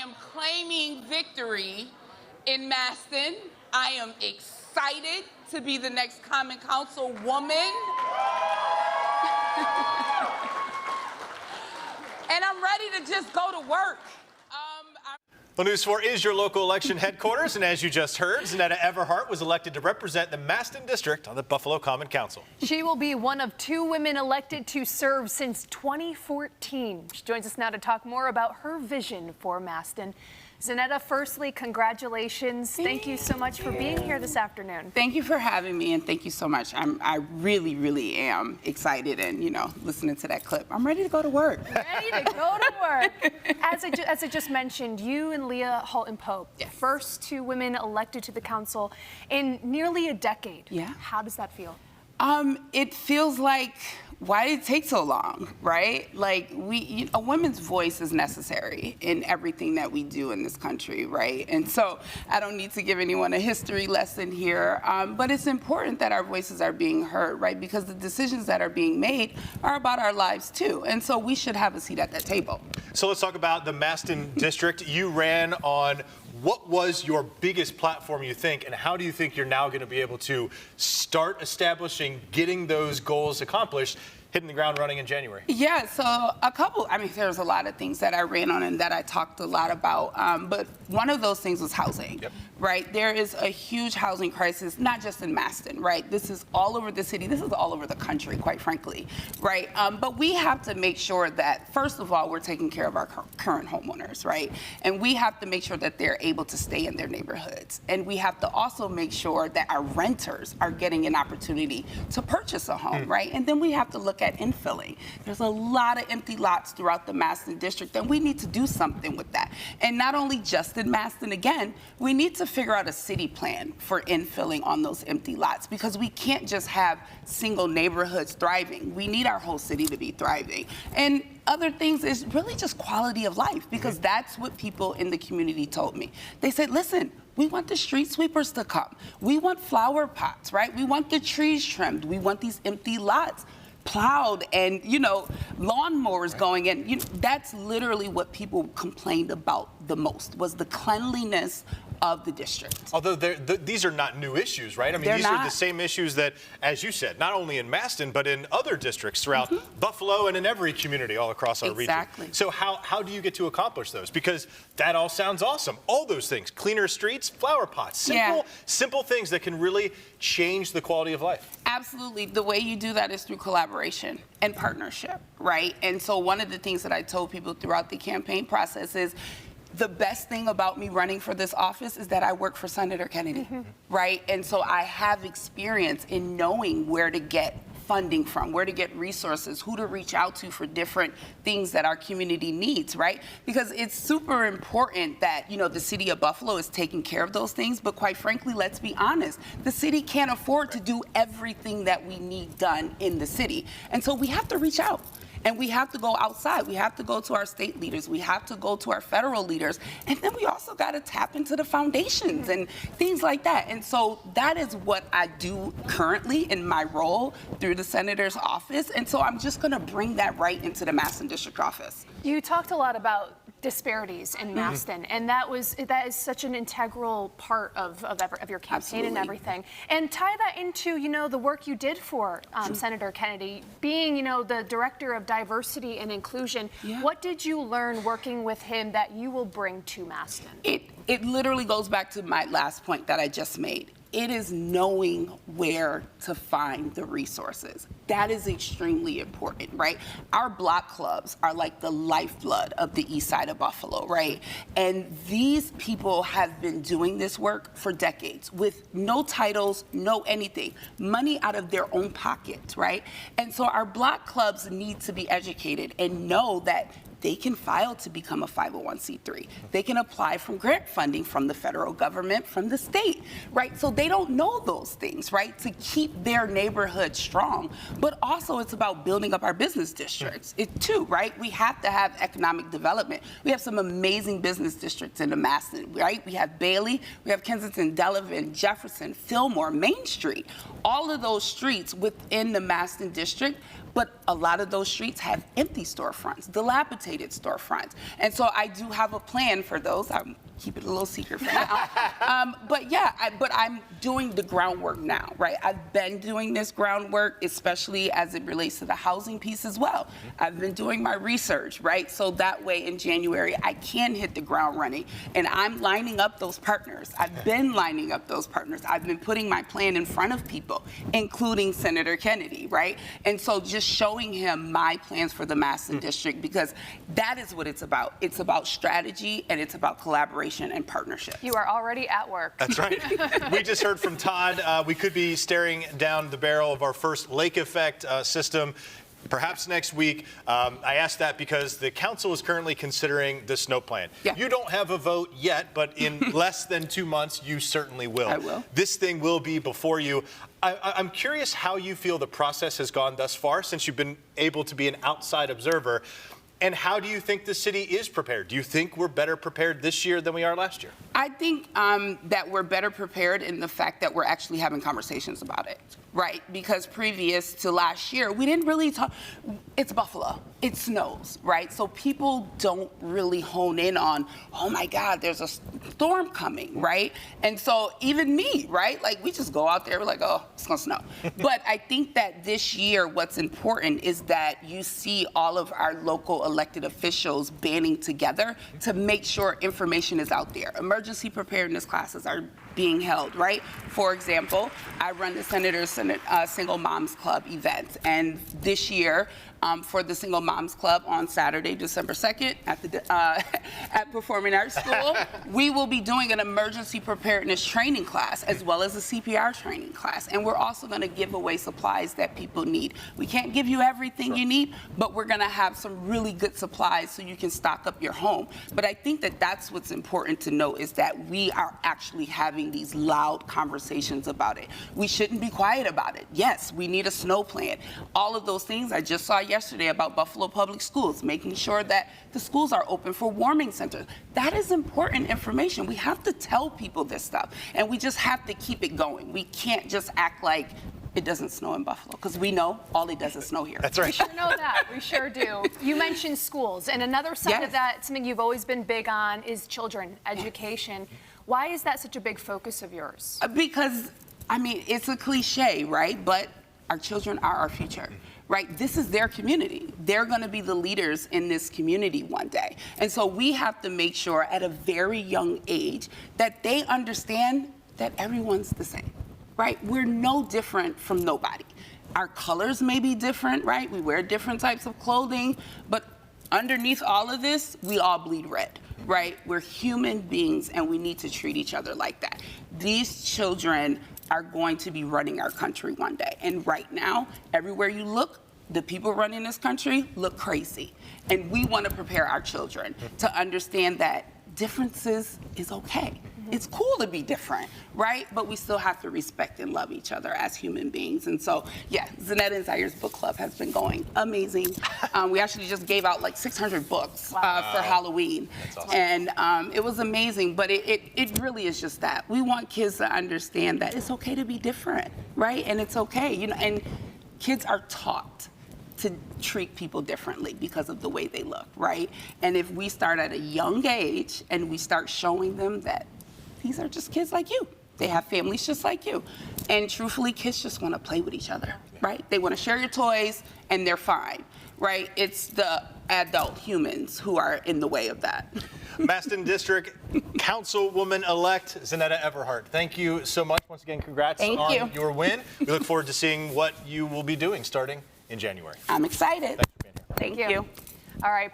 am claiming victory in Maston. I am excited to be the next Common Council woman. And I'm ready to just go to work. Well, News 4 is your local election headquarters, and as you just heard, Zeneta Everhart was elected to represent the Maston District on the Buffalo Common Council. She will be one of 2 women elected to serve since 2014. She joins us now to talk more about her vision for Maston. Zeneta, firstly, congratulations. Thank you so much for being here this afternoon. Thank you for having me, and thank you so much. I really, really am excited, and, listening to that clip, I'm ready to go to work. Ready to go to work. As I just mentioned, you and Leah Halton Pope, yes, first 2 women elected to the council in nearly a decade. Yeah. How does that feel? It feels like, why did it take so long, right? Like, a woman's voice is necessary in everything that we do in this country, right? And so I don't need to give anyone a history lesson here, but it's important that our voices are being heard, right? Because the decisions that are being made are about our lives too. And so we should have a seat at that table. So let's talk about the Maston District. You ran on what was your biggest platform, you think, and how do you think you're now going to be able to start establishing, getting those goals accomplished, hitting the ground running in January? Yeah, so there's a lot of things that I ran on and that I talked a lot about, but one of those things was housing, right? There is a huge housing crisis, not just in Maston, right? This is all over the city. This is all over the country, quite frankly, right? But we have to make sure that, first of all, we're taking care of our current homeowners, right? And we have to make sure that they're able to stay in their neighborhoods. And we have to also make sure that our renters are getting an opportunity to purchase a home, right? And then we have to look at infilling. There's a lot of empty lots throughout the Maston District, and we need to do something with that. And not only just in Maston, again, we need to figure out a city plan for infilling on those empty lots, because we can't just have single neighborhoods thriving. We need our whole city to be thriving. And other things is really just quality of life, because that's what people in the community told me. They said, listen, we want the street sweepers to come. We want flower pots, right? We want the trees trimmed. We want these empty lots plowed and, lawnmowers going in. That's literally what people complained about the most, was the cleanliness of the district. Although these are not new issues, right? I mean, these are the same issues that, as you said, not only in Maston, but in other districts throughout Buffalo and in every community all across our region. So how do you get to accomplish those? Because that all sounds awesome. All those things, cleaner streets, flower pots, simple things that can really change the quality of life. Absolutely. The way you do that is through collaboration and partnership, right? And so one of the things that I told people throughout the campaign process is, the best thing about me running for this office is that I work for Senator Kennedy, right? And so I have experience in knowing where to get funding from, where to get resources, who to reach out to for different things that our community needs, right? Because it's super important that, the city of Buffalo is taking care of those things, but quite frankly, let's be honest, the city can't afford to do everything that we need done in the city. And so we have to reach out. And we have to go outside. We have to go to our state leaders. We have to go to our federal leaders. And then we also got to tap into the foundations and things like that. And so that is what I do currently in my role through the senator's office. And so I'm just going to bring that right into the Maston District office. You talked a lot about disparities in Maston, and that is such an integral part of your campaign and everything. And tie that into, the work you did for Senator Kennedy, being, the director of diversity and inclusion. What did you learn working with him that you will bring to Maston? It literally goes back to my last point that I just made. It is knowing where to find the resources. That is extremely important, right? Our block clubs are like the lifeblood of the east side of Buffalo, right? And these people have been doing this work for decades with no titles, no anything, money out of their own pockets, right? And so our block clubs need to be educated and know that they can file to become a 501c3. They can apply for grant funding from the federal government, from the state, right? So they don't know those things, right? To keep their neighborhood strong. But also it's about building up our business districts too, right? We have to have economic development. We have some amazing business districts in the Maston, right? We have Bailey, we have Kensington, Delavan, Jefferson, Fillmore, Main Street. All of those streets within the Maston district But a lot of those streets have empty storefronts, dilapidated storefronts. And so I do have a plan for those. I'm keep it a little secret for now. But yeah, but I'm doing the groundwork now, right? I've been doing this groundwork, especially as it relates to the housing piece as well. I've been doing my research, right? So that way in January, I can hit the ground running. And I'm lining up those partners. I've been lining up those partners. I've been putting my plan in front of people, including Senator Kennedy, right? And so just showing him my plans for the Maston district, because that is what it's about. It's about strategy and it's about collaboration and partnership. You are already at work. That's right. We just heard from Todd. We could be staring down the barrel of our first lake effect system perhaps next week. I asked that because the council is currently considering the snow plan. Yeah. You don't have a vote yet, but in less than 2 months, you certainly will. I will. This thing will be before you. I'm curious how you feel the process has gone thus far, since you've been able to be an outside observer. And how do you think the city is prepared? Do you think we're better prepared this year than we are last year? I think that we're better prepared in the fact that we're actually having conversations about it, right? Because previous to last year, we didn't really talk. It's Buffalo. It snows, right? So people don't really hone in on, oh my God, there's a storm coming, right? And so even me, right? Like we just go out there, we're like, oh, it's gonna snow. But I think that this year, what's important is that you see all of our local elected officials banding together to make sure information is out there. Emergency preparedness classes are being held, right? For example, I run the Senator's Single Moms Club event, and this year, for the Single Moms Club on Saturday, December 2nd at Performing Arts School, we will be doing an emergency preparedness training class as well as a CPR training class. And we're also gonna give away supplies that people need. We can't give you everything you need, but we're gonna have some really good supplies so you can stock up your home. But I think that that's what's important to know, is that we are actually having these loud conversations about it. We shouldn't be quiet about it. Yes, we need a snow plan. All of those things I just saw yesterday about Buffalo Public Schools, making sure that the schools are open for warming centers. That is important information. We have to tell people this stuff, and we just have to keep it going. We can't just act like it doesn't snow in Buffalo, because we know all it does is snow here. That's right. We sure know that. We sure do. You mentioned schools, and another side of that, something you've always been big on, is children, education. Why is that such a big focus of yours? Because, I mean, it's a cliche, right? But our children are our future, right? This is their community. They're gonna be the leaders in this community one day. And so we have to make sure at a very young age that they understand that everyone's the same, right? We're no different from nobody. Our colors may be different, right? We wear different types of clothing, but underneath all of this, we all bleed red, right? We're human beings, and we need to treat each other like that. These children are going to be running our country one day. And right now, everywhere you look, the people running this country look crazy. And we want to prepare our children to understand that differences is okay. It's cool to be different, right? But we still have to respect and love each other as human beings. And so, yeah, Zeneta and Zaire's book club has been going amazing. We actually just gave out like 600 books for Halloween. That's awesome. And it was amazing, but it really is just that. We want kids to understand that it's okay to be different, right? And it's okay, you know, and kids are taught to treat people differently because of the way they look, right? And if we start at a young age and we start showing them that these are just kids like you. They have families just like you. And truthfully, kids just want to play with each other, right? They want to share your toys, and they're fine, right? It's the adult humans who are in the way of that. Maston District Councilwoman-elect Zeneta Everhart, thank you so much. Once again, congrats on your win. We look forward to seeing what you will be doing starting in January. I'm excited. Thanks for being here. Thank you. All right.